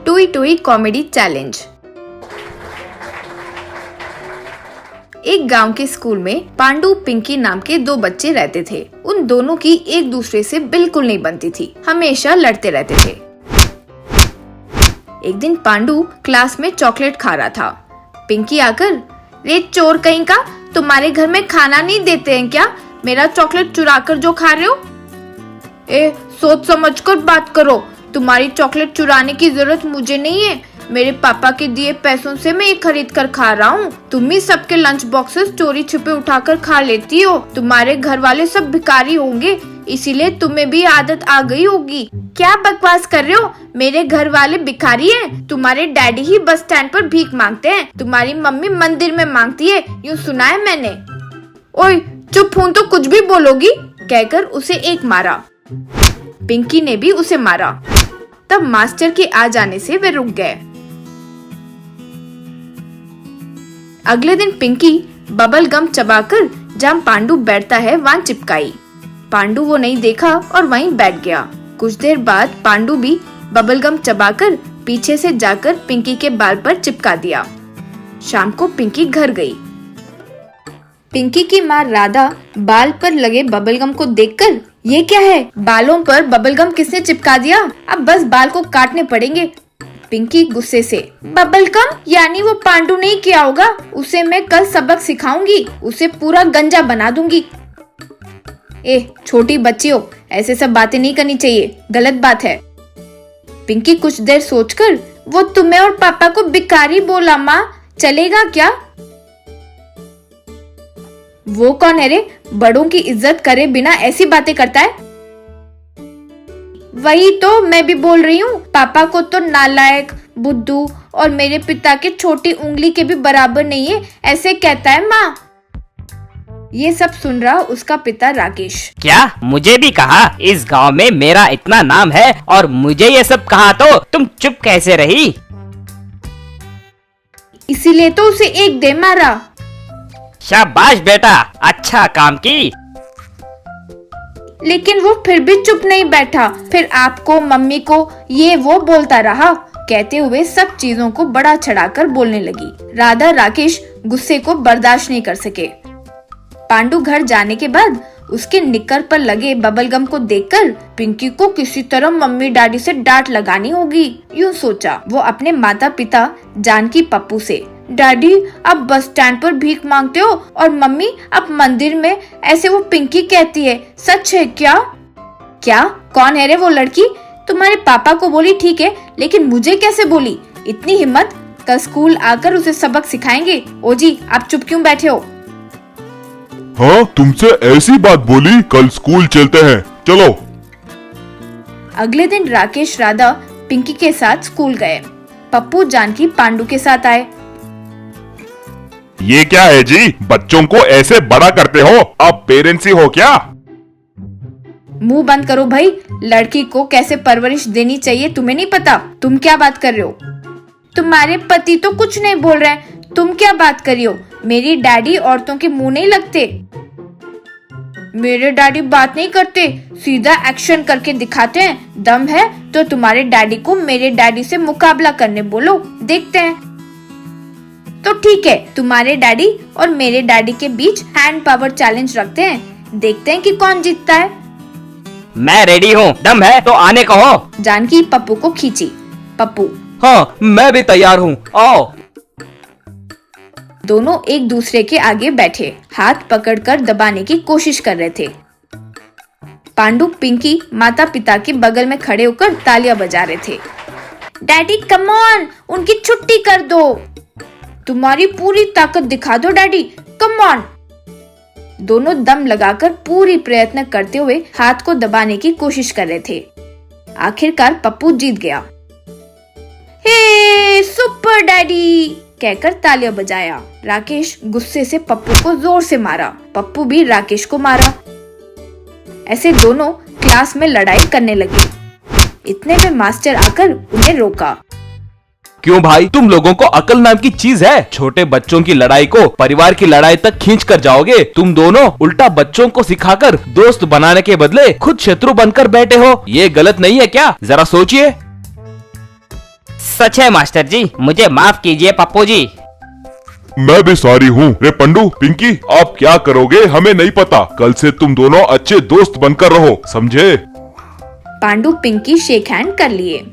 टुई टुई comedy challenge. एक गांव के स्कूल में पांडू पिंकी नाम के दो बच्चे रहते थे। उन दोनों की एक दूसरे से बिल्कुल नहीं बनती थी, हमेशा लड़ते रहते थे। एक दिन पांडू क्लास में चॉकलेट खा रहा था। पिंकी आकर, रे चोर कहीं का, तुम्हारे घर में खाना नहीं देते हैं क्या? मेरा चॉकलेट चुरा कर जो खा रहे हो? सोच समझ कर बात करो, तुम्हारी चॉकलेट चुराने की जरूरत मुझे नहीं है। मेरे पापा के दिए पैसों से मैं ये खरीद कर खा रहा हूँ। तुम ही सबके लंच बॉक्सेस चोरी छिपे उठाकर खा लेती हो। तुम्हारे घर वाले सब भिखारी होंगे, इसीलिए तुम्हें भी आदत आ गई होगी। क्या बकवास कर रहे हो? मेरे घर वाले भिखारी हैं। तुम्हारे डैडी ही बस स्टैंड पर भीख मांगते हैं, तुम्हारी मम्मी मंदिर में मांगती है, यूँ सुना है मैंने। ओए चुप हूँ तो कुछ भी बोलोगी, कहकर उसे एक मारा। पिंकी ने भी उसे मारा। तब मास्टर के आ जाने से वे रुक गए। अगले दिन पिंकी बबल गम चबाकर जहाँ पांडू बैठता है वहाँ चिपकाई। पांडू वो नहीं देखा और वहीं बैठ गया। कुछ देर बाद पांडू भी बबल गम चबाकर पीछे से जाकर पिंकी के बाल पर चिपका दिया। शाम को पिंकी घर गई। पिंकी की माँ राधा बाल पर लगे बबलगम को देखकर, ये क्या है? बालों पर बबलगम किसने चिपका दिया? अब बस बाल को काटने पड़ेंगे। पिंकी गुस्से से, बबलगम यानी वो पांडू नहीं किया होगा, उसे मैं कल सबक सिखाऊंगी, उसे पूरा गंजा बना दूंगी। छोटी बच्ची हो, ऐसे सब बातें नहीं करनी चाहिए, गलत बात है। पिंकी कुछ देर सोचकर, वो तुम्हें और पापा को भिखारी बोला माँ, चलेगा क्या? वो कौन है रे, बड़ों की इज्जत करे बिना ऐसी बातें करता है? वही तो मैं भी बोल रही हूँ, पापा को तो नालायक, बुद्धू और मेरे पिता के छोटी उंगली के भी बराबर नहीं है, ऐसे कहता है माँ। ये सब सुन रहा उसका पिता राकेश। क्या मुझे भी कहा? इस गांव में मेरा इतना नाम है और मुझे ये सब कहा तो तुम चुप कैसे रही? इसीलिए तो उसे एक दे मारा। शाबाश बेटा, अच्छा काम की। लेकिन वो फिर भी चुप नहीं बैठा, फिर आपको, मम्मी को ये वो बोलता रहा। कहते हुए सब चीजों को बड़ा चढ़ाकर बोलने लगी। राधा राकेश गुस्से को बर्दाश्त नहीं कर सके। पांडू घर जाने के बाद उसके निक्कर पर लगे बबलगम को देखकर पिंकी को किसी तरह मम्मी डैडी से डांट लगानी होगी, यूँ सोचा। वो अपने माता पिता जानकी पप्पू से, डैडी अब बस स्टैंड पर भीख मांगते हो और मम्मी अब मंदिर में, ऐसे वो पिंकी कहती है, सच है क्या? क्या? कौन है रे वो लड़की? तुम्हारे पापा को बोली ठीक है, लेकिन मुझे कैसे बोली? इतनी हिम्मत! कल स्कूल आकर उसे सबक सिखाएंगे। ओ जी, आप चुप क्यों बैठे हो? हाँ, तुमसे ऐसी बात बोली, कल स्कूल चलते हैं, चलो। अगले दिन राकेश राधा पिंकी के साथ स्कूल गए। पप्पू जानकी पांडू के साथ आए। ये क्या है जी, बच्चों को ऐसे बड़ा करते हो? आप पेरेंट्स ही हो क्या? मुंह बंद करो भाई, लड़की को कैसे परवरिश देनी चाहिए तुम्हें नहीं पता? तुम क्या बात कर रहे हो? तुम्हारे पति तो कुछ नहीं बोल रहे, तुम क्या बात कर रही हो? मेरी डैडी औरतों के मुंह नहीं लगते। मेरे डैडी बात नहीं करते, सीधा एक्शन करके दिखाते हैं। दम है तो तुम्हारे डैडी को मेरे डैडी से मुकाबला करने बोलो, देखते हैं। तो ठीक है, तुम्हारे डैडी और मेरे डैडी के बीच हैंड पावर चैलेंज रखते हैं, देखते हैं कि कौन जीतता है। मैं रेडी हूँ, दम है तो आने कहो। जानकी पप्पू को खींची। पप्पू, हाँ मैं भी तैयार हूँ, आओ। दोनों एक दूसरे के आगे बैठे हाथ पकड़कर दबाने की कोशिश कर रहे थे। पांडू पिंकी माता पिता के बगल में खड़े होकर तालियां बजा रहे थे। डैडी कम ऑन, उनकी छुट्टी कर दो। तुम्हारी पूरी ताकत दिखा दो डैडी, कम ऑन। दोनों दम लगाकर पूरी प्रयत्न करते हुए हाथ को दबाने की कोशिश कर रहे थे। आखिरकार पप्पू जीत गया। हे सुपर डैडी कहकर तालियां बजाया। राकेश गुस्से से पप्पू को जोर से मारा, पप्पू भी राकेश को मारा। ऐसे दोनों क्लास में लड़ाई करने लगे। इतने में मास्टर आकर उन्हें रोका। क्यों भाई, तुम लोगों को अकल नाम की चीज है? छोटे बच्चों की लड़ाई को परिवार की लड़ाई तक खींच कर जाओगे। तुम दोनों उल्टा बच्चों को सिखाकर दोस्त बनाने के बदले खुद शत्रु बनकर बैठे हो। ये गलत नहीं है क्या? जरा सोचिए। सच है मास्टर जी, मुझे माफ कीजिए पप्पू जी। मैं भी सॉरी हूँ। रे पंडू, पिंकी, आप क्या करोगे हमें नहीं पता। कल से तुम दोनों अच्छे दोस्त बनकर रहो, समझे? पांडु पिंकी शेक हैंड कर लिए।